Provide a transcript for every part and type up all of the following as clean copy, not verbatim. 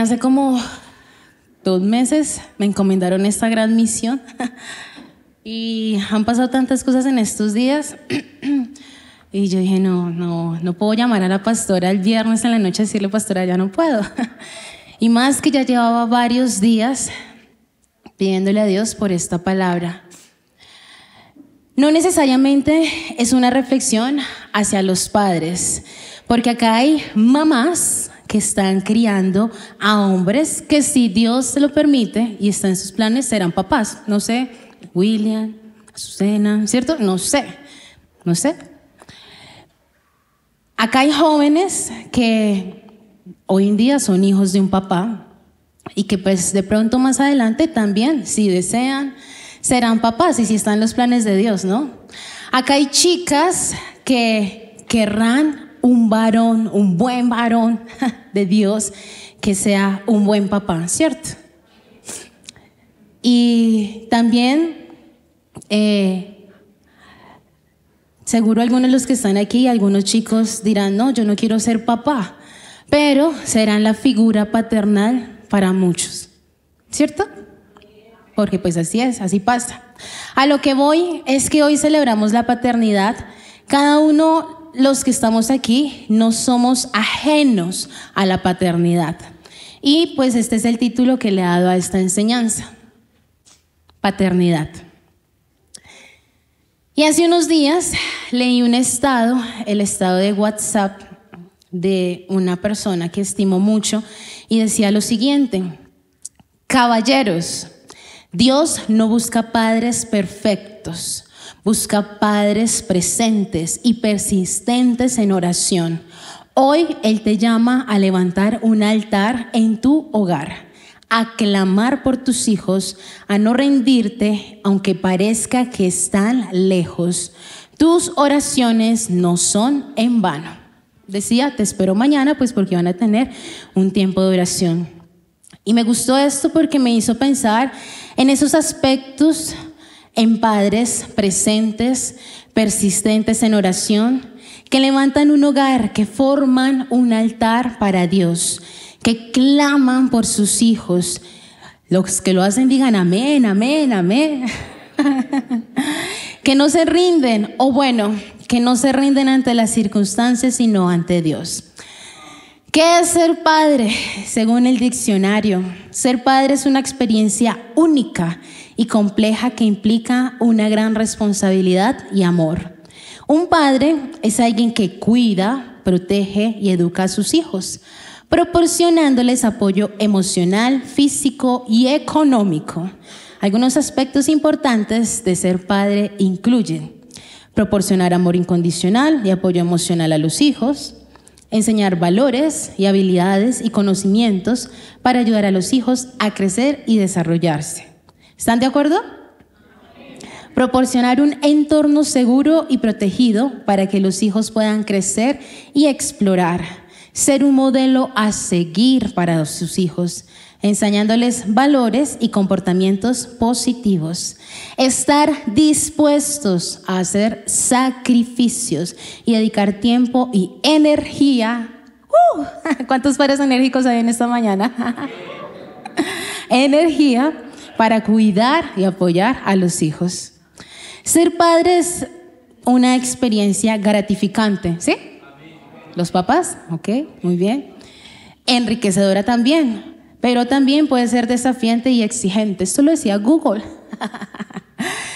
hace como 2 meses me encomendaron esta gran misión y han pasado tantas cosas en estos días y yo dije, no puedo llamar a la pastora el viernes en la noche y decirle, pastora, ya no puedo. Y más que ya llevaba varios días pidiéndole a Dios por esta palabra. No necesariamente es una reflexión hacia los padres, porque acá hay mamás que están criando a hombres que, si Dios se lo permite y está en sus planes, serán papás. No sé, William, Azucena, ¿cierto? No sé. Acá hay jóvenes que hoy en día son hijos de un papá y que pues de pronto más adelante también, si desean, serán papás y si están en los planes de Dios, ¿no? Acá hay chicas que querrán un varón, un buen varón de Dios, que sea un buen papá, ¿cierto? Y también, seguro algunos de los que están aquí, algunos chicos dirán, no, yo no quiero ser papá, pero serán la figura paternal para muchos, ¿cierto? Porque pues así es, así pasa. A lo que voy es que hoy celebramos la paternidad. Cada uno, los que estamos aquí, no somos ajenos a la paternidad. Y pues este es el título que le he dado a esta enseñanza: paternidad. Y hace unos días leí un estado, el estado de WhatsApp de una persona que estimo mucho, y decía lo siguiente: caballeros, Dios no busca padres perfectos, busca padres presentes y persistentes en oración. Hoy Él te llama a levantar un altar en tu hogar, a clamar por tus hijos, a no rendirte aunque parezca que están lejos. Tus oraciones no son en vano. Decía, te espero mañana, pues porque van a tener un tiempo de oración. Y me gustó esto porque me hizo pensar en esos aspectos, en padres presentes, persistentes en oración, que levantan un hogar, que forman un altar para Dios, que claman por sus hijos. Los que lo hacen digan amén, amén, amén. Que no se rinden, o bueno, que no se rinden ante las circunstancias, sino ante Dios. ¿Qué es ser padre? Según el diccionario, ser padre es una experiencia única y compleja que implica una gran responsabilidad y amor. Un padre es alguien que cuida, protege y educa a sus hijos, proporcionándoles apoyo emocional, físico y económico. Algunos aspectos importantes de ser padre incluyen proporcionar amor incondicional y apoyo emocional a los hijos, enseñar valores y habilidades y conocimientos para ayudar a los hijos a crecer y desarrollarse. ¿Están de acuerdo? Proporcionar un entorno seguro y protegido para que los hijos puedan crecer y explorar. Ser un modelo a seguir para sus hijos, enseñándoles valores y comportamientos positivos. Estar dispuestos a hacer sacrificios y dedicar tiempo y energía. ¿Cuántos padres enérgicos hay en esta mañana? Energía para cuidar y apoyar a los hijos. Ser padre es una experiencia gratificante, ¿sí? Los papás, ok, muy bien. Enriquecedora también. Pero también puede ser desafiante y exigente. Esto lo decía Google.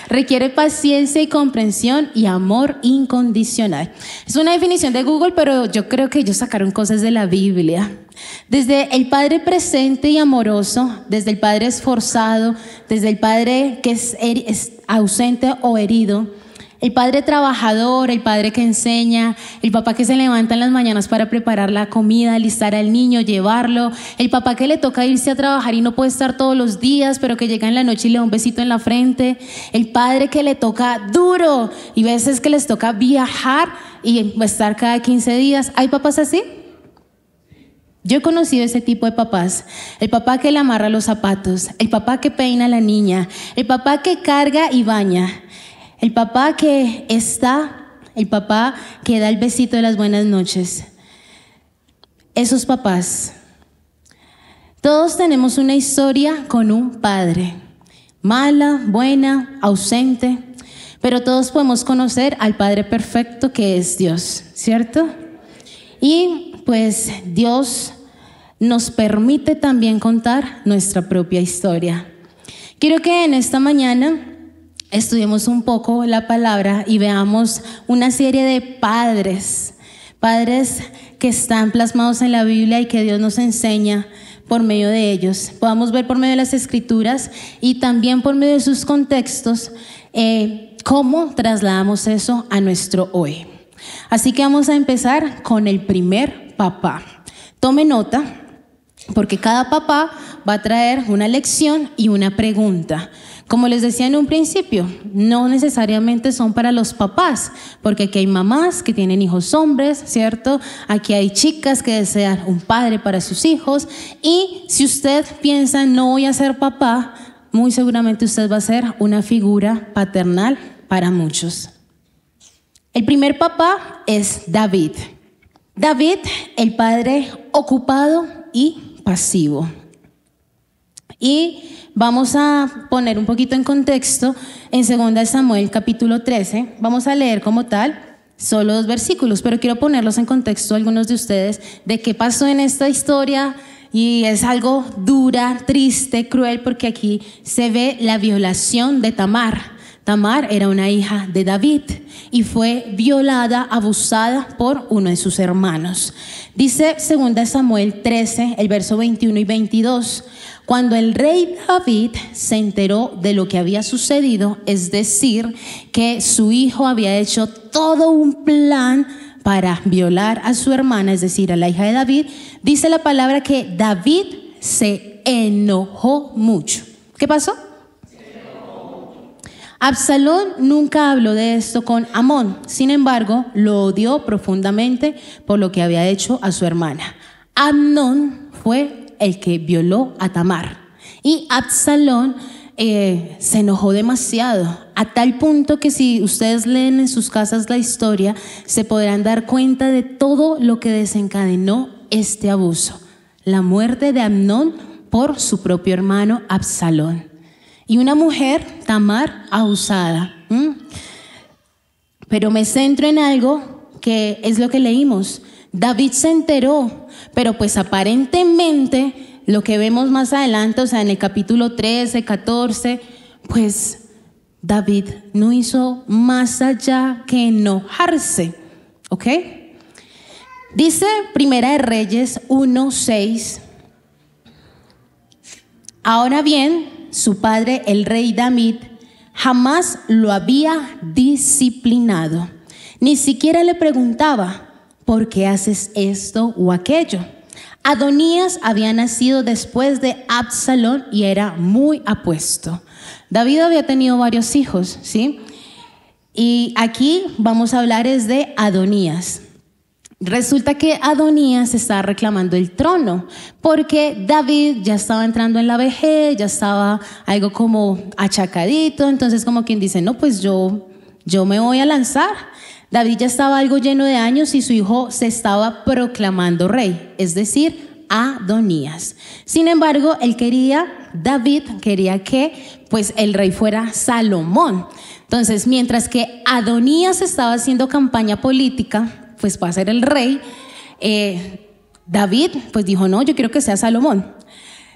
Requiere paciencia y comprensión y amor incondicional. Es una definición de Google, pero yo creo que ellos sacaron cosas de la Biblia. Desde el padre presente y amoroso, desde el padre esforzado, desde el padre que es ausente o herido, el padre trabajador, el padre que enseña, el papá que se levanta en las mañanas para preparar la comida, alistar al niño, llevarlo, el papá que le toca irse a trabajar y no puede estar todos los días, pero que llega en la noche y le da un besito en la frente, el padre que le toca duro y veces que les toca viajar y estar cada 15 días. ¿Hay papás así? Yo he conocido ese tipo de papás: el papá que le amarra los zapatos, el papá que peina a la niña, el papá que carga y baña, el papá que da el besito de las buenas noches. Esos papás Todos tenemos una historia con un padre, mala, buena, ausente, pero todos podemos conocer al Padre perfecto que es Dios, ¿cierto? Y pues Dios nos permite también contar nuestra propia historia. Quiero que en esta mañana estudiemos un poco la palabra y veamos una serie de padres que están plasmados en la Biblia y que Dios nos enseña por medio de ellos. Podamos ver por medio de las Escrituras y también por medio de sus contextos cómo trasladamos eso a nuestro hoy. Así que vamos a empezar con el primer papá. Tome nota, porque cada papá va a traer una lección y una pregunta. Como les decía en un principio, no necesariamente son para los papás, porque aquí hay mamás que tienen hijos hombres, ¿cierto? Aquí hay chicas que desean un padre para sus hijos. Y si usted piensa, no voy a ser papá, muy seguramente usted va a ser una figura paternal para muchos. El primer papá es David. David, el padre ocupado y pasivo. Y vamos a poner un poquito en contexto en 2 Samuel capítulo 13. Vamos a leer como tal solo 2 versículos, pero quiero ponerlos en contexto a algunos de ustedes de qué pasó en esta historia. Y es algo dura, triste, cruel, porque aquí se ve la violación de Tamar. Tamar era una hija de David y fue violada, abusada por uno de sus hermanos. Dice 2 Samuel 13, el verso 21 y 22. Cuando el rey David se enteró de lo que había sucedido, es decir, que su hijo había hecho todo un plan para violar a su hermana, es decir, a la hija de David, dice la palabra que David se enojó mucho. ¿Qué pasó? Absalón nunca habló de esto con Amón, sin embargo, lo odió profundamente por lo que había hecho a su hermana. Amnón fue el que violó a Tamar y Absalón se enojó demasiado, a tal punto que si ustedes leen en sus casas la historia, se podrán dar cuenta de todo lo que desencadenó este abuso, la muerte de Amnón por su propio hermano Absalón. Y una mujer, Tamar, abusada. Pero me centro en algo que es lo que leímos. David se enteró, pero pues aparentemente lo que vemos más adelante, o sea, en el capítulo 13, 14, pues David no hizo más allá que enojarse, ¿ok? Dice Primera de Reyes 1:6. Ahora bien, su padre, el rey David, jamás lo había disciplinado. Ni siquiera le preguntaba, ¿por qué haces esto o aquello? Adonías había nacido después de Absalón y era muy apuesto. David había tenido varios hijos, ¿sí? Y aquí vamos a hablar es de Adonías. Resulta que Adonías estaba reclamando el trono porque David ya estaba entrando en la vejez, ya estaba algo como achacadito, entonces como quien dice, no, pues yo me voy a lanzar. David ya estaba algo lleno de años y su hijo se estaba proclamando rey, es decir, Adonías. Sin embargo, David quería que pues el rey fuera Salomón. Entonces, mientras que Adonías estaba haciendo campaña política, pues para ser el rey, David pues dijo, no, yo quiero que sea Salomón.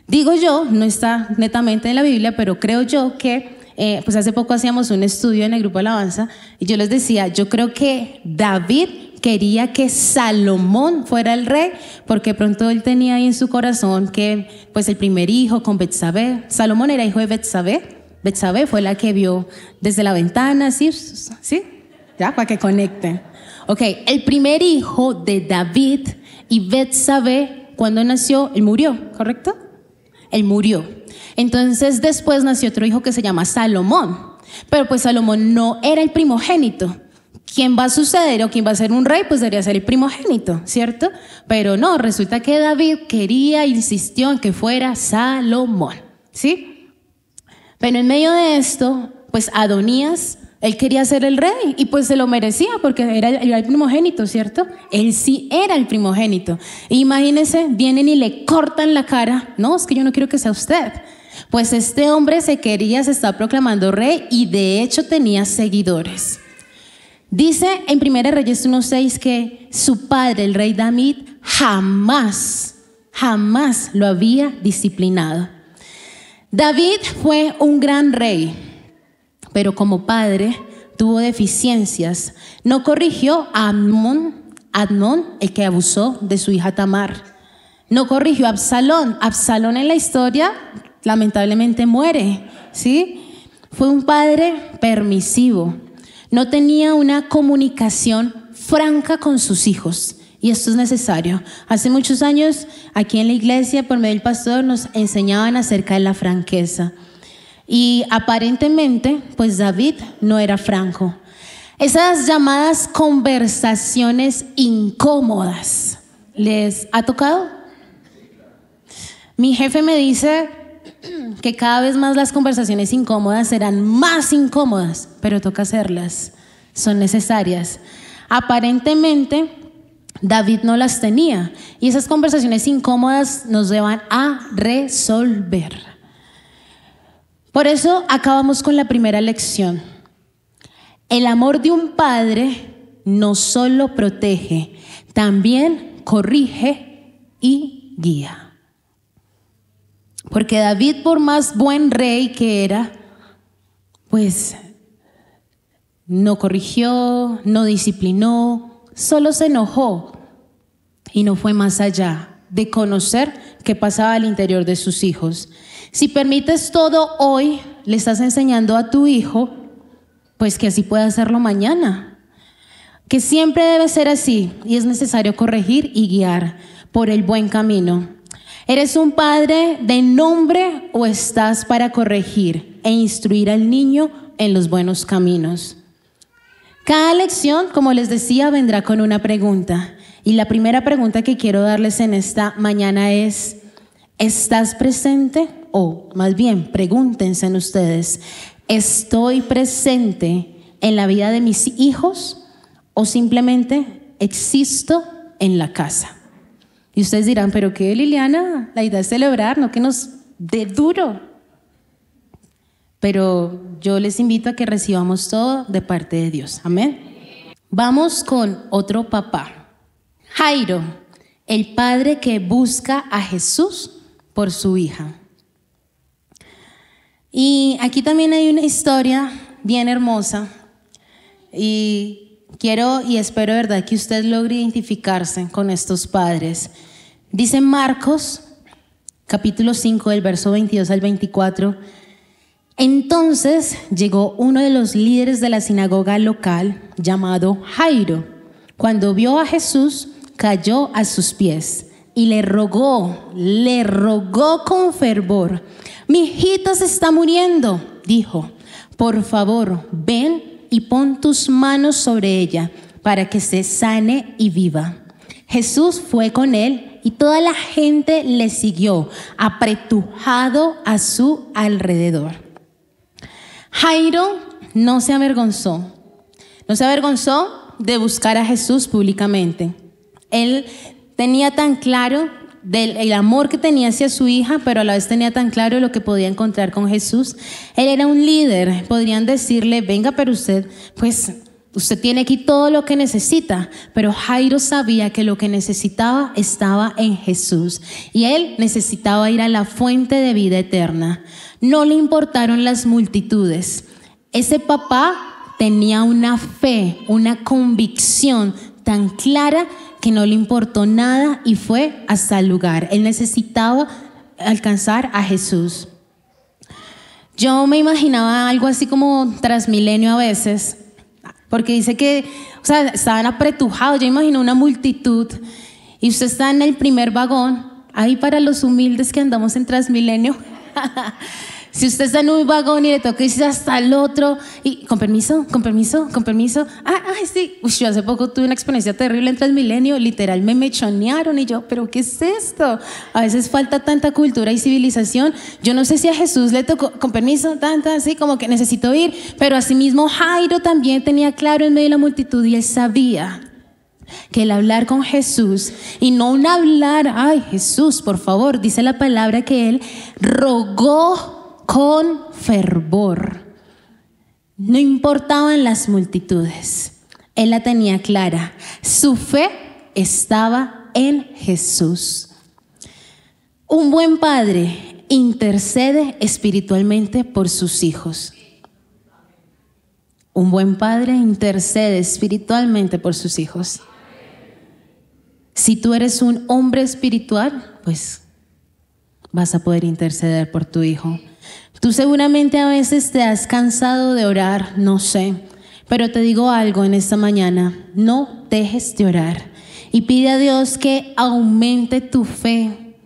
Digo yo, no está netamente en la Biblia, pero creo yo que pues hace poco hacíamos un estudio en el grupo Alabanza y yo les decía, yo creo que David quería que Salomón fuera el rey, porque pronto él tenía ahí en su corazón que pues el primer hijo con Betsabé, Salomón era hijo de Betsabé. Betsabé fue la que vio desde la ventana, ¿sí? Ya, para que conecten. Ok, el primer hijo de David y Betsabé, cuando nació, él murió, ¿correcto? Él murió. Entonces después nació otro hijo que se llama Salomón, pero pues Salomón no era el primogénito. ¿Quién va a suceder o quién va a ser un rey? Pues debería ser el primogénito, ¿cierto? Pero no, resulta que David quería, insistió en que fuera Salomón, ¿sí? Pero en medio de esto, pues Adonías Él quería ser el rey y pues se lo merecía porque era el primogénito, ¿cierto? Él sí era el primogénito. Imagínense, vienen y le cortan la cara. No, es que yo no quiero que sea usted. Pues este hombre se está proclamando rey y de hecho tenía seguidores. Dice en 1 Reyes 1:6 que su padre, el rey David, jamás lo había disciplinado. David fue un gran rey, pero como padre tuvo deficiencias. No corrigió a Amnón, el que abusó de su hija Tamar. No corrigió a Absalón. Absalón en la historia lamentablemente muere, ¿sí? Fue un padre permisivo. No tenía una comunicación franca con sus hijos. Y esto es necesario. Hace muchos años, aquí en la iglesia, por medio del pastor, nos enseñaban acerca de la franqueza. Y aparentemente, pues David no era franco. Esas llamadas conversaciones incómodas, ¿les ha tocado? Mi jefe me dice que cada vez más las conversaciones incómodas serán más incómodas, pero toca hacerlas, son necesarias. Aparentemente, David no las tenía y esas conversaciones incómodas nos llevan a resolver. Por eso acabamos con la primera lección. El amor de un padre no solo protege, también corrige y guía. Porque David, por más buen rey que era, pues no corrigió, no disciplinó, solo se enojó y no fue más allá de conocer qué pasaba al interior de sus hijos. Si permites todo hoy, le estás enseñando a tu hijo, pues que así pueda hacerlo mañana. Que siempre debe ser así y es necesario corregir y guiar por el buen camino. ¿Eres un padre de nombre o estás para corregir e instruir al niño en los buenos caminos? Cada lección, como les decía, vendrá con una pregunta. Y la primera pregunta que quiero darles en esta mañana es: ¿estás presente? O más bien, pregúntense en ustedes, ¿estoy presente en la vida de mis hijos o simplemente existo en la casa? Y ustedes dirán, ¿pero qué, Liliana? La idea es celebrar, no que nos dé duro. Pero yo les invito a que recibamos todo de parte de Dios. Amén. Vamos con otro papá. Jairo, el padre que busca a Jesús por su hija. Y aquí también hay una historia bien hermosa. Y quiero y espero, verdad, que usted logre identificarse con estos padres. Dice Marcos, capítulo 5, del verso 22 al 24. Entonces llegó uno de los líderes de la sinagoga local, llamado Jairo. Cuando vio a Jesús, cayó a sus pies y le rogó con fervor. Mi hijita se está muriendo, dijo. Por favor, ven y pon tus manos sobre ella para que se sane y viva. Jesús fue con él y toda la gente le siguió, apretujado a su alrededor. Jairo no se avergonzó de buscar a Jesús públicamente. Él tenía tan claro el amor que tenía hacia su hija, pero a la vez tenía tan claro lo que podía encontrar con Jesús. Él era un líder, podrían decirle, venga, pero usted tiene aquí todo lo que necesita. Pero Jairo sabía que lo que necesitaba estaba en Jesús y él necesitaba ir a la fuente de vida eterna. No le importaron las multitudes. Ese papá tenía una fe, una convicción tan clara que no le importó nada y fue hasta el lugar. Él necesitaba alcanzar a Jesús. Yo me imaginaba algo así como Transmilenio a veces, porque dice que, estaban apretujados. Yo imagino una multitud y usted está en el primer vagón, ahí para los humildes que andamos en Transmilenio, Si usted está en un vagón y le toca irse hasta el otro, y con permiso, con permiso, con permiso. Ay, sí. Uy, yo hace poco tuve una experiencia terrible en Transmilenio, literal me mechonearon y yo, ¿pero qué es esto? A veces falta tanta cultura y civilización. Yo no sé si a Jesús le tocó, con permiso, tanta, así como que necesito ir, pero asimismo Jairo también tenía claro en medio de la multitud y él sabía que el hablar con Jesús, y no un hablar, ay Jesús, por favor, dice la palabra que él rogó con fervor. No importaban las multitudes, él la tenía clara. Su fe estaba en Jesús. Un buen padre intercede espiritualmente por sus hijos. Un buen padre intercede espiritualmente por sus hijos. Si tú eres un hombre espiritual, pues vas a poder interceder por tu hijo. Tú seguramente a veces te has cansado de orar, no sé, pero te digo algo en esta mañana: no dejes de orar y pide a Dios que aumente tu fe.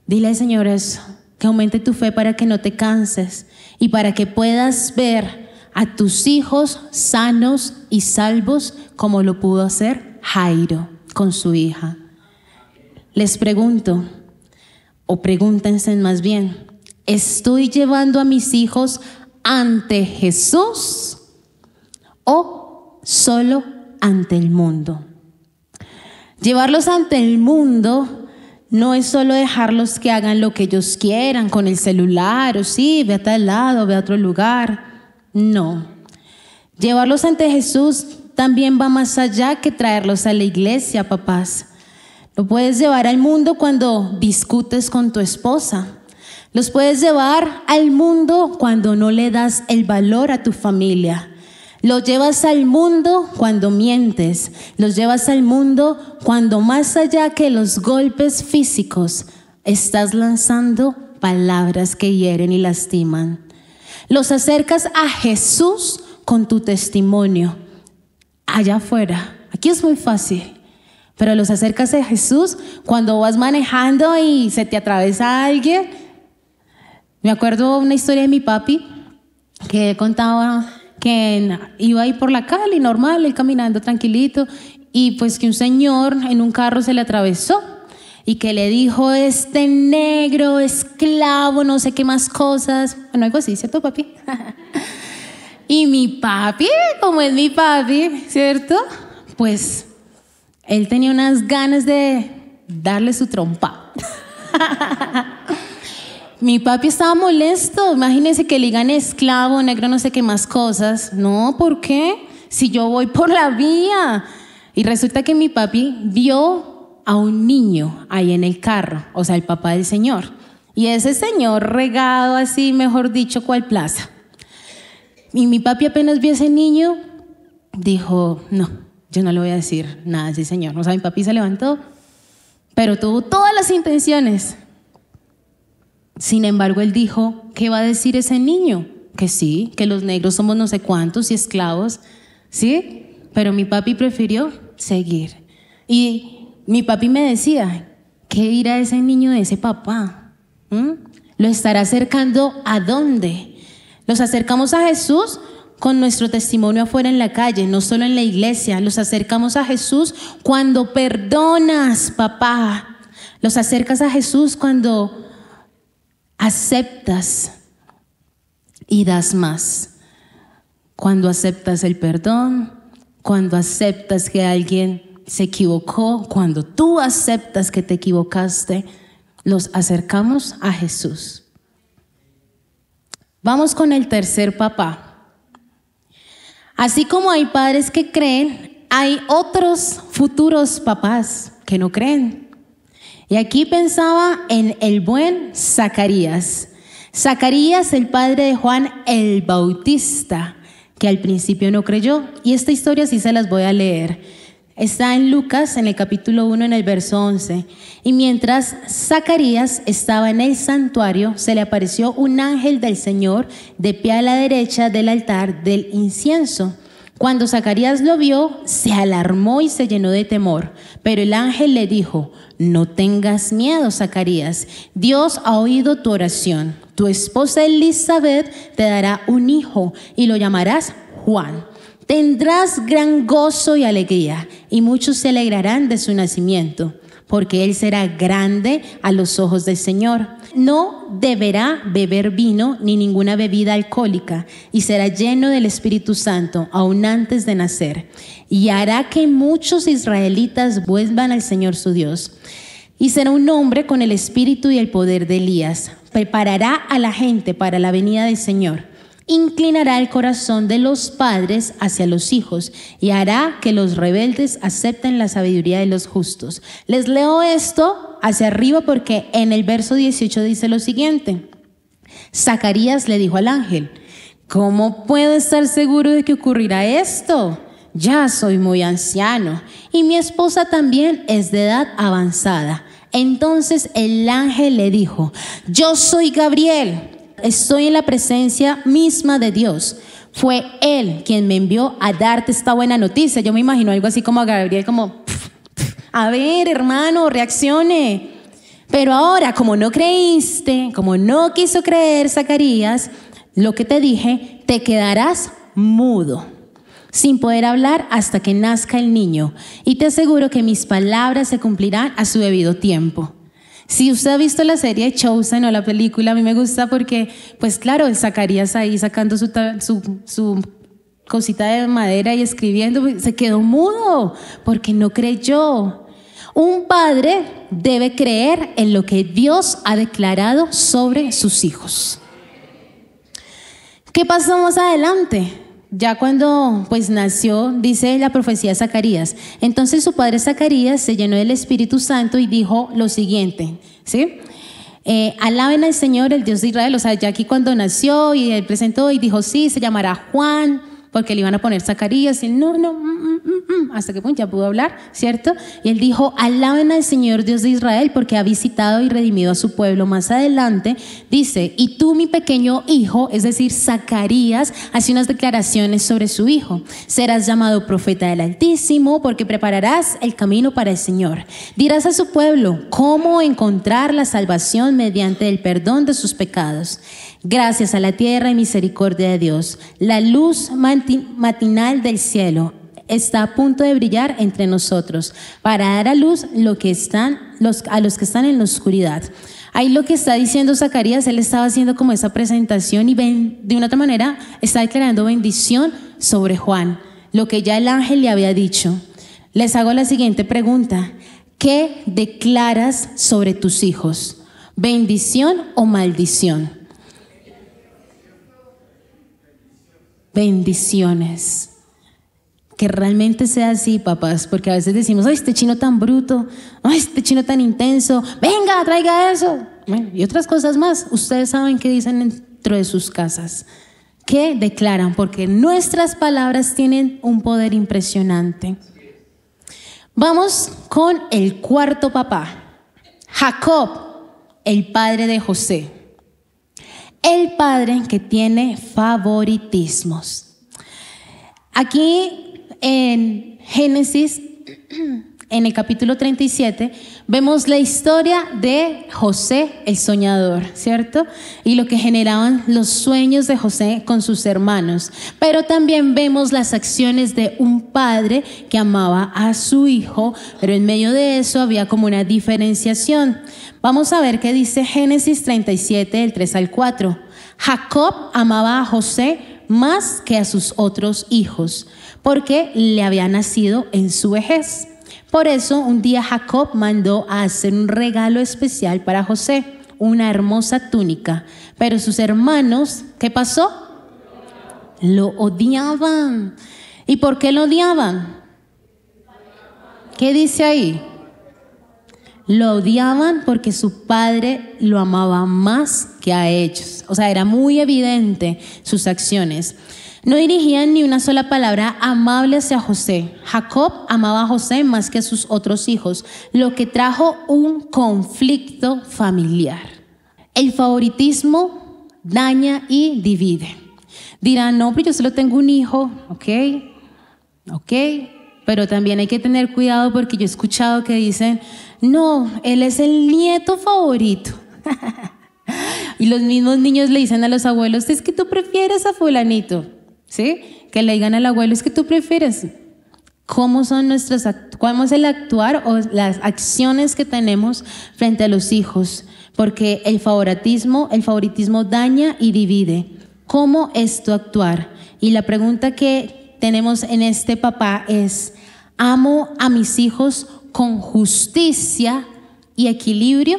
Dile al Señor eso, que aumente tu fe para que no te canses y para que puedas ver a tus hijos sanos y salvos como lo pudo hacer Jairo con su hija. Les pregunto, o pregúntense más bien, ¿estoy llevando a mis hijos ante Jesús o solo ante el mundo? Llevarlos ante el mundo no es solo dejarlos que hagan lo que ellos quieran con el celular, o sí, ve a tal lado, ve a otro lugar. No. Llevarlos ante Jesús también va más allá que traerlos a la iglesia, papás. Lo puedes llevar al mundo cuando discutes con tu esposa. Los puedes llevar al mundo cuando no le das el valor a tu familia. Los llevas al mundo cuando mientes. Los llevas al mundo cuando, más allá que los golpes físicos, estás lanzando palabras que hieren y lastiman. Los acercas a Jesús con tu testimonio. Allá afuera, aquí es muy fácil, pero los acercas a Jesús cuando vas manejando y se te atraviesa alguien. Me acuerdo una historia de mi papi que contaba que iba ahí por la calle normal, él caminando tranquilito, y pues que un señor en un carro se le atravesó y que le dijo: este negro, esclavo, no sé qué más cosas. Bueno, algo así, ¿cierto, papi? Y mi papi, como es mi papi, ¿cierto? Pues él tenía unas ganas de darle su trompa. Mi papi estaba molesto. Imagínense que le digan esclavo, negro, no sé qué más cosas. No, ¿por qué? Si yo voy por la vía. Y resulta que mi papi vio a un niño ahí en el carro, o sea, el papá del señor. Y ese señor regado así, mejor dicho, ¿cuál plaza? Y mi papi apenas vio a ese niño, dijo: no, yo no le voy a decir nada a ese señor. O sea, mi papi se levantó, pero tuvo todas las intenciones. Sin embargo, él dijo: ¿qué va a decir ese niño? Que sí, que los negros somos no sé cuántos y esclavos, ¿sí? Pero mi papi prefirió seguir. Y mi papi me decía: ¿qué dirá ese niño de ese papá? ¿Lo estará acercando a dónde? Los acercamos a Jesús con nuestro testimonio afuera en la calle, no solo en la iglesia. Los acercamos a Jesús cuando perdonas, papá. Los acercas a Jesús cuando aceptas y das más. Cuando aceptas el perdón, cuando aceptas que alguien se equivocó, cuando tú aceptas que te equivocaste, los acercamos a Jesús. Vamos con el tercer papá. Así como hay padres que creen, hay otros futuros papás que no creen. Y aquí pensaba en el buen Zacarías. Zacarías, el padre de Juan el Bautista, que al principio no creyó. Y esta historia sí se las voy a leer. Está en Lucas, en el capítulo 1, en el verso 11. Y mientras Zacarías estaba en el santuario, se le apareció un ángel del Señor de pie a la derecha del altar del incienso. Cuando Zacarías lo vio, se alarmó y se llenó de temor. Pero el ángel le dijo: no tengas miedo, Zacarías. Dios ha oído tu oración. Tu esposa Elizabeth te dará un hijo y lo llamarás Juan. Tendrás gran gozo y alegría, y muchos se alegrarán de su nacimiento, porque él será grande a los ojos del Señor. No deberá beber vino ni ninguna bebida alcohólica, y será lleno del Espíritu Santo aún antes de nacer, y hará que muchos israelitas vuelvan al Señor su Dios. Y será un hombre con el espíritu y el poder de Elías. Preparará a la gente para la venida del Señor. Inclinará el corazón de los padres hacia los hijos y hará que los rebeldes acepten la sabiduría de los justos. Les leo esto hacia arriba porque en el verso 18 dice lo siguiente. Zacarías le dijo al ángel: ¿cómo puedo estar seguro de que ocurrirá esto? Ya soy muy anciano y mi esposa también es de edad avanzada. Entonces el ángel le dijo: yo soy Gabriel. Estoy en la presencia misma de Dios. Fue Él quien me envió a darte esta buena noticia. Yo me imagino algo así como a Gabriel, como, a ver, hermano, reaccione. Pero ahora, como no creíste, como no quiso creer Zacarías, lo que te dije, te quedarás mudo, sin poder hablar hasta que nazca el niño. Y te aseguro que mis palabras se cumplirán a su debido tiempo. Si usted ha visto la serie Chosen o la película, a mí me gusta porque, pues claro, el Zacarías ahí sacando su cosita de madera y escribiendo, se quedó mudo porque no creyó. Un padre debe creer en lo que Dios ha declarado sobre sus hijos. ¿Qué pasó más adelante? Ya cuando pues nació, dice la profecía de Zacarías, entonces su padre Zacarías se llenó del Espíritu Santo y dijo lo siguiente, ¿sí? Alaben al Señor, el Dios de Israel. O sea, ya aquí cuando nació y él presentó y dijo, sí, se llamará Juan, porque le iban a poner Zacarías, y él, hasta que ya pudo hablar, ¿cierto? Y él dijo, alaben al Señor Dios de Israel, porque ha visitado y redimido a su pueblo. Más adelante dice, y tú, mi pequeño hijo, es decir, Zacarías, hace unas declaraciones sobre su hijo. Serás llamado profeta del Altísimo, porque prepararás el camino para el Señor. Dirás a su pueblo cómo encontrar la salvación mediante el perdón de sus pecados. Gracias a la tierra y misericordia de Dios, la luz matinal del cielo está a punto de brillar entre nosotros para dar a luz a los que están en la oscuridad. Ahí lo que está diciendo Zacarías, él estaba haciendo como esa presentación y de una otra manera está declarando bendición sobre Juan, lo que ya el ángel le había dicho. Les hago la siguiente pregunta: ¿qué declaras sobre tus hijos? ¿Bendición o maldición? Bendiciones. Que realmente sea así, papás, porque a veces decimos, ay, este chino tan bruto, ay, este chino tan intenso, venga, traiga eso. Bueno, y otras cosas más. Ustedes saben qué dicen dentro de sus casas, qué declaran, porque nuestras palabras tienen un poder impresionante. Vamos con el cuarto papá, Jacob, el padre de José. El padre que tiene favoritismos. Aquí en Génesis, en el capítulo 37, vemos la historia de José el soñador, ¿cierto? Y lo que generaban los sueños de José con sus hermanos. Pero también vemos las acciones de un padre que amaba a su hijo, pero en medio de eso había como una diferenciación. Vamos a ver qué dice Génesis 37, del 3 al 4. Jacob amaba a José más que a sus otros hijos, porque le había nacido en su vejez. Por eso un día Jacob mandó a hacer un regalo especial para José, una hermosa túnica. Pero sus hermanos, ¿qué pasó? Lo odiaban. ¿Y por qué lo odiaban? ¿Qué dice ahí? Lo odiaban porque su padre lo amaba más que a ellos. O sea, era muy evidente sus acciones. No dirigían ni una sola palabra amable hacia José. Jacob amaba a José más que a sus otros hijos, lo que trajo un conflicto familiar. El favoritismo daña y divide. Dirán, no, pero yo solo tengo un hijo, ok, pero también hay que tener cuidado porque yo he escuchado que dicen, no, él es el nieto favorito. Y los mismos niños le dicen a los abuelos, es que tú prefieres a fulanito, ¿sí? Que le digan al abuelo, es que tú prefieres. ¿Cómo es el actuar o las acciones que tenemos frente a los hijos? Porque el favoritismo daña y divide. ¿Cómo es tu actuar? Y la pregunta que tenemos en este papá es, ¿amo a mis hijos con justicia y equilibrio?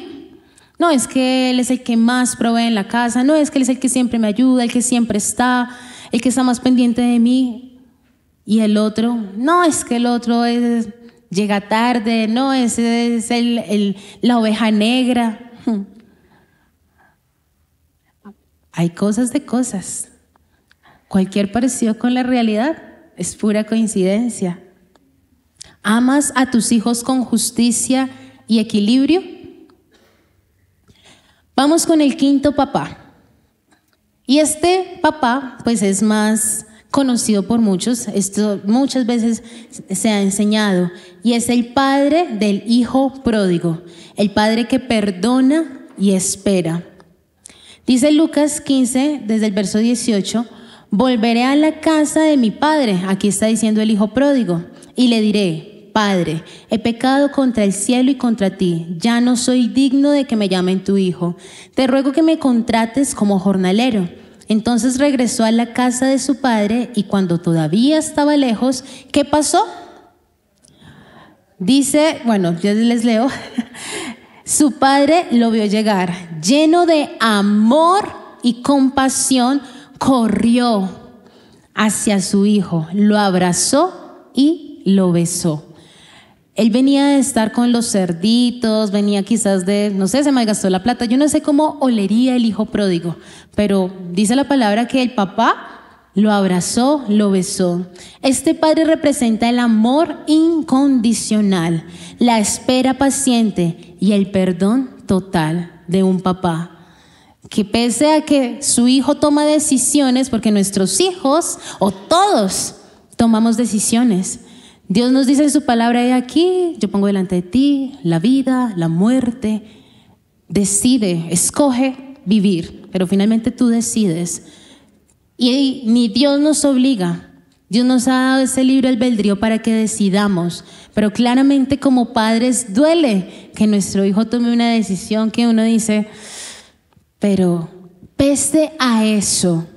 No es que él es el que más provee en la casa, no es que él es el que siempre me ayuda, el que siempre está, el que está más pendiente de mí. Y el otro, no es que el otro llega tarde, no, ese es la oveja negra. Hay cosas de cosas. Cualquier parecido con la realidad es pura coincidencia. ¿Amas a tus hijos con justicia y equilibrio? Vamos con el quinto papá. Y este papá, pues es más conocido por muchos, esto muchas veces se ha enseñado, y es el padre del hijo pródigo, el padre que perdona y espera. Dice Lucas 15, desde el verso 18, volveré a la casa de mi padre, aquí está diciendo el hijo pródigo, y le diré, Padre, he pecado contra el cielo y contra ti, ya no soy digno de que me llamen tu hijo, te ruego que me contrates como jornalero. Entonces regresó a la casa de su padre y cuando todavía estaba lejos, ¿qué pasó? Dice, bueno, yo les leo, su padre lo vio llegar, lleno de amor y compasión, corrió hacia su hijo, lo abrazó y lo besó. Él venía de estar con los cerditos, venía quizás de, no sé, se malgastó la plata. Yo no sé cómo olería el hijo pródigo, pero dice la palabra que el papá lo abrazó, lo besó. Este padre representa el amor incondicional, la espera paciente y el perdón total de un papá. Que pese a que su hijo toma decisiones, porque nuestros hijos o todos tomamos decisiones, Dios nos dice en su palabra, he aquí, yo pongo delante de ti la vida, la muerte. Decide, escoge vivir, pero finalmente tú decides. Y ni Dios nos obliga. Dios nos ha dado ese libre albedrío para que decidamos. Pero claramente como padres duele que nuestro hijo tome una decisión que uno dice, pero pese a eso,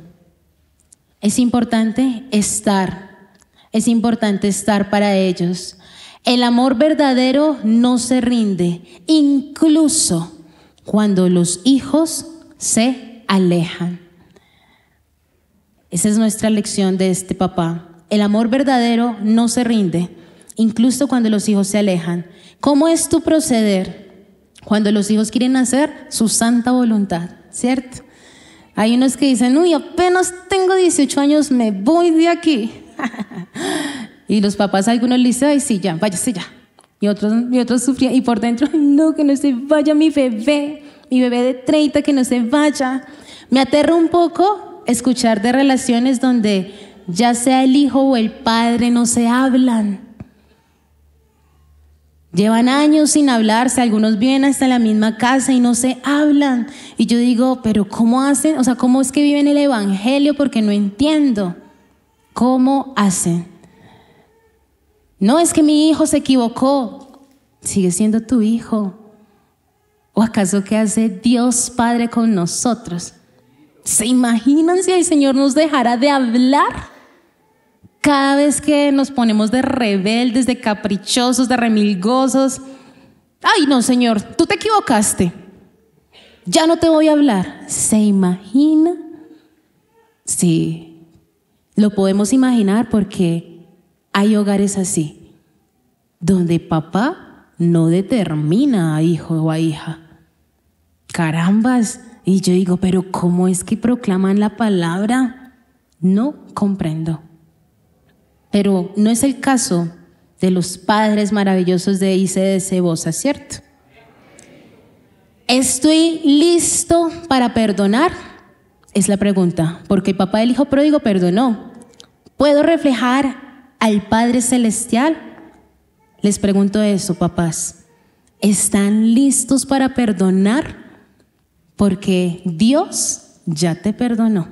es importante estar. Es importante estar para ellos. El amor verdadero no se rinde, incluso cuando los hijos se alejan. Esa es nuestra lección de este papá. El amor verdadero no se rinde, incluso cuando los hijos se alejan. ¿Cómo es tu proceder cuando los hijos quieren hacer su santa voluntad? ¿Cierto? Hay unos que dicen, uy, apenas tengo 18 años, me voy de aquí. Y los papás, algunos le dicen, ay, sí, ya, váyase ya. Y otros sufrían, y por dentro, ay, no, que no se vaya mi bebé de 30, que no se vaya. Me aterra un poco escuchar de relaciones donde ya sea el hijo o el padre no se hablan. Llevan años sin hablarse, algunos viven hasta la misma casa y no se hablan. Y yo digo, pero ¿cómo hacen? O sea, ¿cómo es que viven el evangelio? Porque no entiendo. ¿Cómo hacen? No es que mi hijo se equivocó, sigue siendo tu hijo. ¿O acaso qué hace Dios Padre con nosotros? ¿Se imaginan si el Señor nos dejara de hablar? Cada vez que nos ponemos de rebeldes, de caprichosos, de remilgosos. Ay, no, Señor, tú te equivocaste. Ya no te voy a hablar. ¿Se imagina? Sí. Lo podemos imaginar porque hay hogares así, donde papá no determina a hijo o a hija. Carambas, y yo digo, pero ¿cómo es que proclaman la palabra? No comprendo. Pero no es el caso de los padres maravillosos de ICDC Bosa, ¿cierto? ¿Estoy listo para perdonar? Es la pregunta, porque el papá del hijo pródigo perdonó. ¿Puedo reflejar al Padre Celestial? Les pregunto eso, papás. ¿Están listos para perdonar? porque Dios ya te perdonó.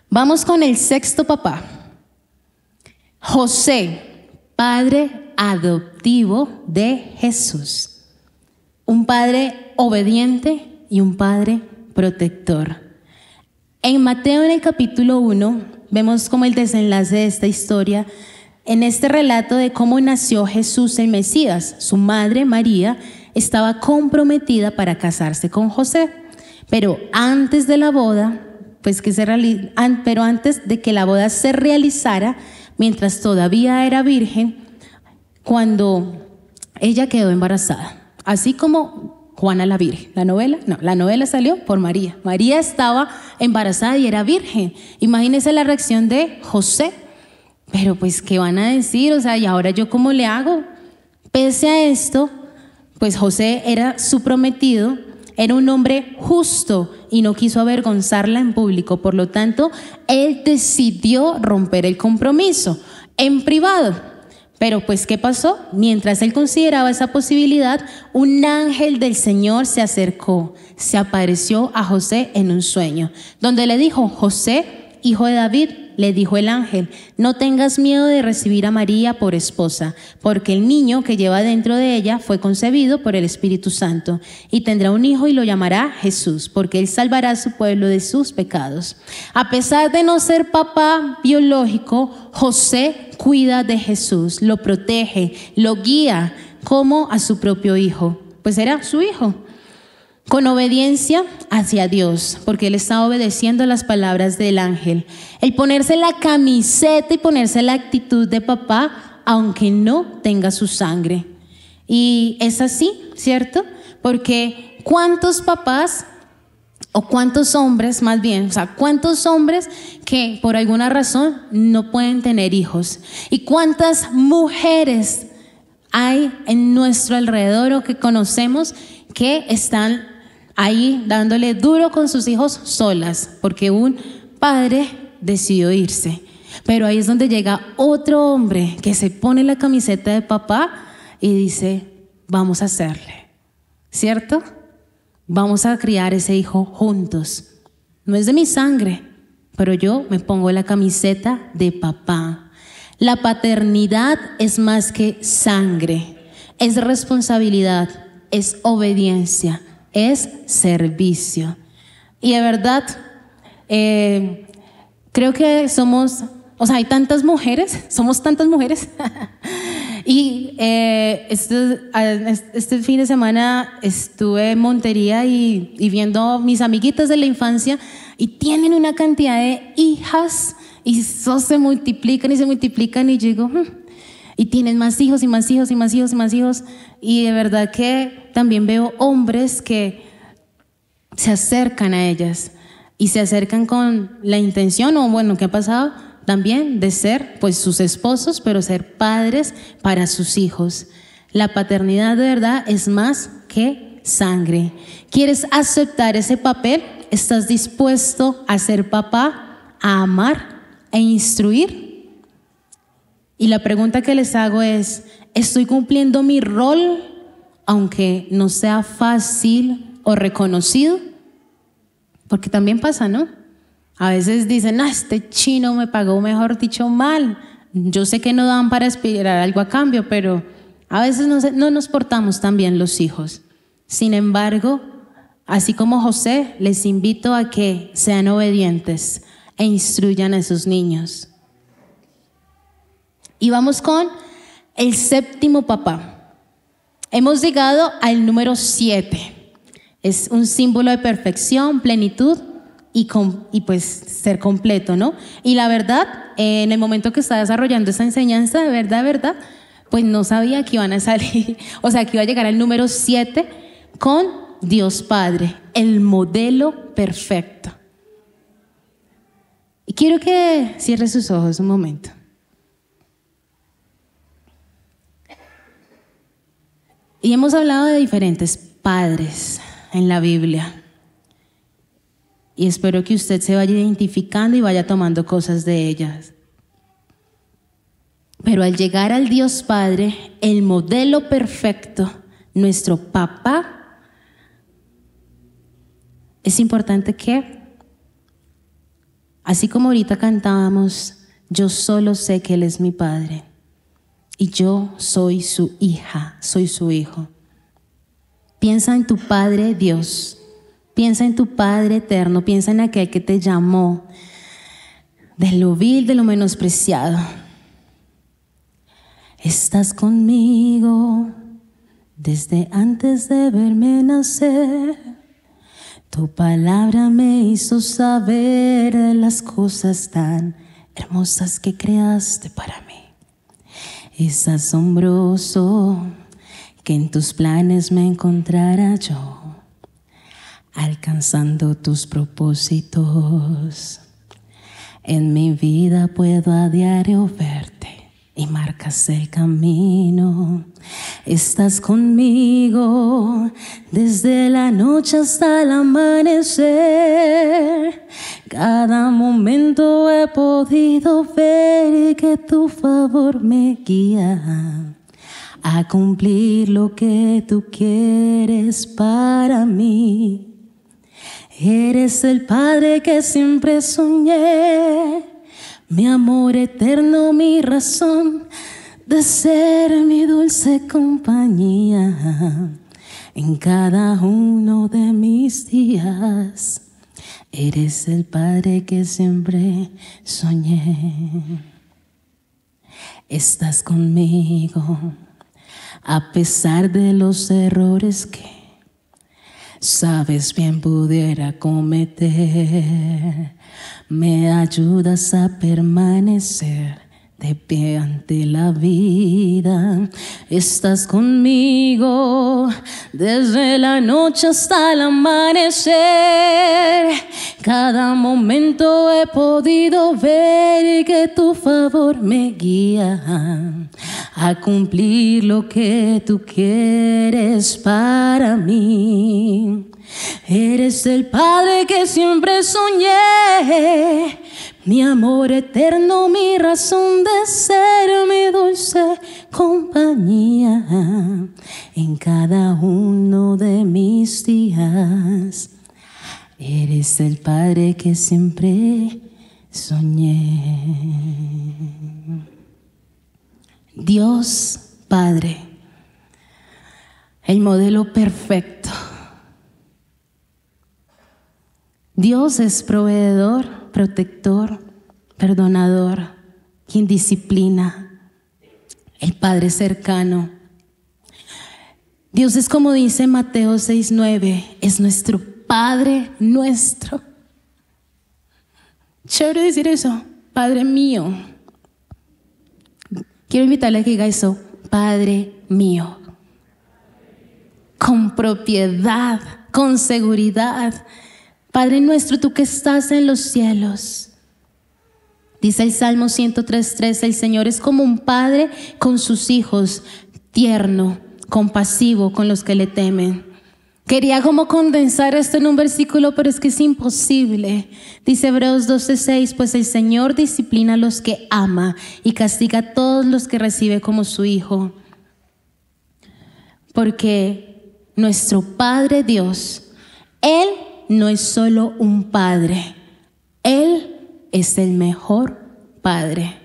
Vamos con el sexto papá. José, padre adoptivo de Jesús. Un padre obediente y un padre protector. En Mateo, en el capítulo 1, vemos como el desenlace de esta historia, en este relato de cómo nació Jesús el Mesías. Su madre, María, estaba comprometida para casarse con José, pero antes de la boda, pero antes de que la boda se realizara, mientras todavía era virgen, cuando ella quedó embarazada, así como Juana la Virgen. La novela salió por María. María estaba embarazada y era virgen. Imagínense la reacción de José. Pero pues, ¿qué van a decir? O sea, ¿y ahora yo cómo le hago? Pese a esto, pues José era su prometido, era un hombre justo y no quiso avergonzarla en público. Por lo tanto, él decidió romper el compromiso en privado. Pero pues, ¿qué pasó? Mientras él consideraba esa posibilidad, un ángel del Señor se acercó, se apareció a José en un sueño, donde le dijo: José, hijo de David, le dijo el ángel, no tengas miedo de recibir a María por esposa, porque el niño que lleva dentro de ella fue concebido por el Espíritu Santo, y tendrá un hijo y lo llamará Jesús, porque él salvará a su pueblo de sus pecados. A pesar de no ser papá biológico, José cuida de Jesús, lo protege, lo guía como a su propio hijo, pues era su hijo. Con obediencia hacia Dios, porque él estaba obedeciendo las palabras del ángel. El ponerse la camiseta y ponerse la actitud de papá, aunque no tenga su sangre. Y es así, ¿cierto? Porque ¿cuántos papás o cuántos hombres, más bien, cuántos hombres que por alguna razón no pueden tener hijos? ¿Y cuántas mujeres hay en nuestro alrededor o que conocemos que están ahí dándole duro con sus hijos solas, porque un padre decidió irse? Pero ahí es donde llega otro hombre que se pone la camiseta de papá y dice: vamos a hacerle, ¿cierto? Vamos a criar ese hijo juntos. No es de mi sangre, pero yo me pongo la camiseta de papá. La paternidad es más que sangre, es responsabilidad, es obediencia, es servicio. Y de verdad, creo que hay tantas mujeres, somos tantas mujeres. Y este fin de semana estuve en Montería y viendo mis amiguitas de la infancia, y tienen una cantidad de hijas y eso se multiplican y yo digo, y tienen más hijos y más hijos y más hijos y más hijos. Y de verdad que también veo hombres que se acercan a ellas y se acercan con la intención, o bueno, ¿qué ha pasado? También de ser pues sus esposos, pero ser padres para sus hijos. La paternidad de verdad es más que sangre. ¿Quieres aceptar ese papel? ¿Estás dispuesto a ser papá, a amar e instruir? Y la pregunta que les hago es: ¿estoy cumpliendo mi rol aunque no sea fácil o reconocido? Porque también pasa, ¿no? A veces dicen: este chino me pagó, mejor dicho, mal. Yo sé que no dan para esperar algo a cambio, pero a veces no nos portamos tan bien los hijos. Sin embargo, así como José, les invito a que sean obedientes e instruyan a sus niños. Y vamos con el séptimo papá. Hemos llegado al número 7. Es un símbolo de perfección, plenitud y pues ser completo, ¿no? Y la verdad, en el momento que estaba desarrollando esa enseñanza, de verdad, pues no sabía que iban a salir, que iba a llegar al número 7 con Dios Padre, el modelo perfecto. Y quiero que cierre sus ojos un momento. Y hemos hablado de diferentes padres en la Biblia. Y espero que usted se vaya identificando y vaya tomando cosas de ellas. Pero al llegar al Dios Padre, el modelo perfecto nuestro papá, es importante que, así como ahorita cantábamos, yo solo sé que Él es mi Padre y yo soy su hija, soy su hijo. Piensa en tu Padre Dios, piensa en tu Padre eterno, piensa en aquel que te llamó de lo vil, de lo menospreciado. Estás conmigo desde antes de verme nacer. Tu palabra me hizo saber las cosas tan hermosas que creaste para mí. Es asombroso que en tus planes me encontrara yo, alcanzando tus propósitos. En mi vida puedo a diario verte y marcas el camino. Estás conmigo desde la noche hasta el amanecer. Cada momento he podido ver que tu favor me guía a cumplir lo que tú quieres para mí. Eres el Padre que siempre soñé, mi amor eterno, mi razón de ser, mi dulce compañía en cada uno de mis días. Eres el Padre que siempre soñé. Estás conmigo a pesar de los errores que sabes bien pudiera cometer. Me ayudas a permanecer de pie ante la vida. Estás conmigo desde la noche hasta el amanecer. Cada momento he podido ver que tu favor me guía a cumplir lo que tú quieres para mí. Eres el Padre que siempre soñé, mi amor eterno, mi razón de ser, mi dulce compañía en cada uno de mis días. Eres el Padre que siempre soñé. Dios Padre, el modelo perfecto. Dios es proveedor, protector, perdonador, quien disciplina, el Padre cercano. Dios es, como dice Mateo 6:9, es nuestro Padre nuestro. Chévere decir eso, Padre mío. Quiero invitarle a que diga eso, Padre mío. Con propiedad, con seguridad. Padre nuestro, tú que estás en los cielos. Dice el Salmo 103:3, el Señor es como un padre con sus hijos, tierno, compasivo con los que le temen. Quería como condensar esto en un versículo, pero es que es imposible. Dice Hebreos 12:6, pues el Señor disciplina a los que ama y castiga a todos los que recibe como su hijo. Porque nuestro Padre Dios, Él no es solo un padre, Él es el mejor padre.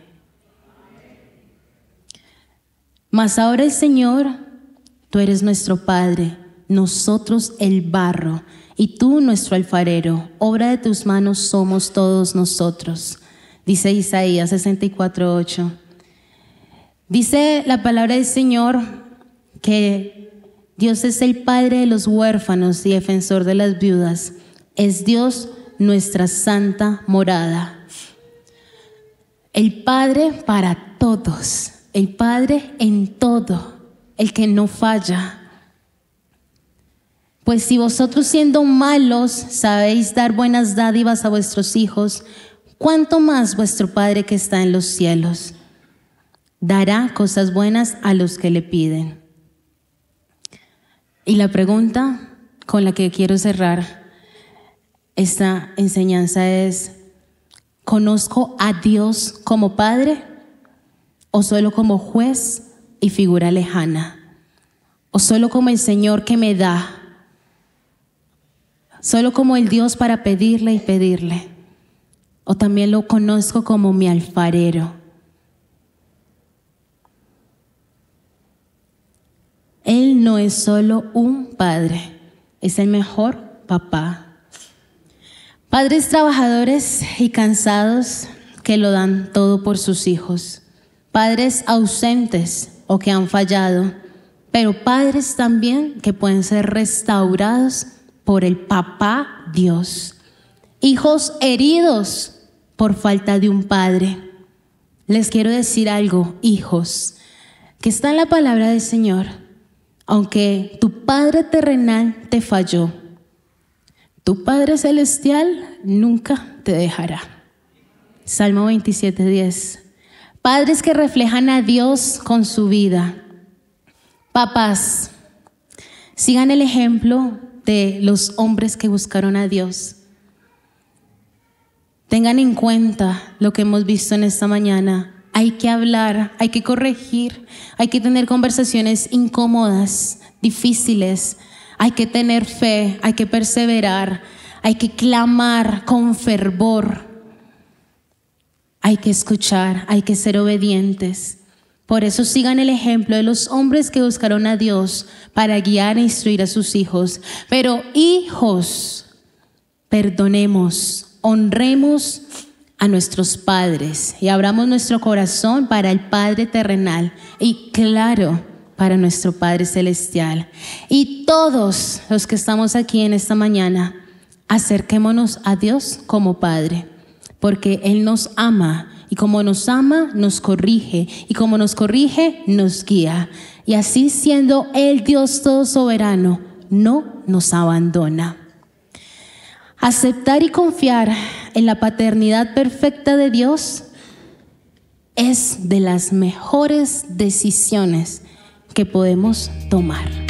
Mas ahora el Señor, tú eres nuestro Padre, nosotros el barro y tú nuestro alfarero, obra de tus manos somos todos nosotros. Dice Isaías 64:8. Dice la palabra del Señor que Dios es el Padre de los huérfanos y defensor de las viudas. Es Dios nuestra santa morada. El Padre para todos, el Padre en todo, el que no falla. Pues si vosotros siendo malos sabéis dar buenas dádivas a vuestros hijos, ¿cuánto más vuestro Padre que está en los cielos dará cosas buenas a los que le piden? Y la pregunta con la que quiero cerrar esta enseñanza es, ¿conozco a Dios como Padre o solo como juez y figura lejana? o solo como el Señor que me da, solo como el Dios para pedirle y pedirle, o también lo conozco como mi alfarero. Él no es solo un padre, es el mejor papá. Padres trabajadores y cansados que lo dan todo por sus hijos. Padres ausentes o que han fallado, pero padres también que pueden ser restaurados por el papá Dios. Hijos heridos por falta de un padre. Les quiero decir algo, hijos, que está en la palabra del Señor. Aunque tu Padre terrenal te falló, tu Padre celestial nunca te dejará. Salmo 27:10. Padres que reflejan a Dios con su vida. Papás, sigan el ejemplo de los hombres que buscaron a Dios. Tengan en cuenta lo que hemos visto en esta mañana. Hay que hablar, hay que corregir, hay que tener conversaciones incómodas, difíciles. Hay que tener fe, hay que perseverar, hay que clamar con fervor. Hay que escuchar, hay que ser obedientes. Por eso sigan el ejemplo de los hombres que buscaron a Dios para guiar e instruir a sus hijos. Pero hijos, perdonemos, honremos a nuestros padres y abramos nuestro corazón para el Padre terrenal y claro, para nuestro Padre celestial. Y todos los que estamos aquí en esta mañana, acerquémonos a Dios como Padre, porque Él nos ama y como nos ama, nos corrige y como nos corrige, nos guía. Y así siendo Él Dios todo soberano, no nos abandona. Aceptar y confiar en la paternidad perfecta de Dios es de las mejores decisiones que podemos tomar.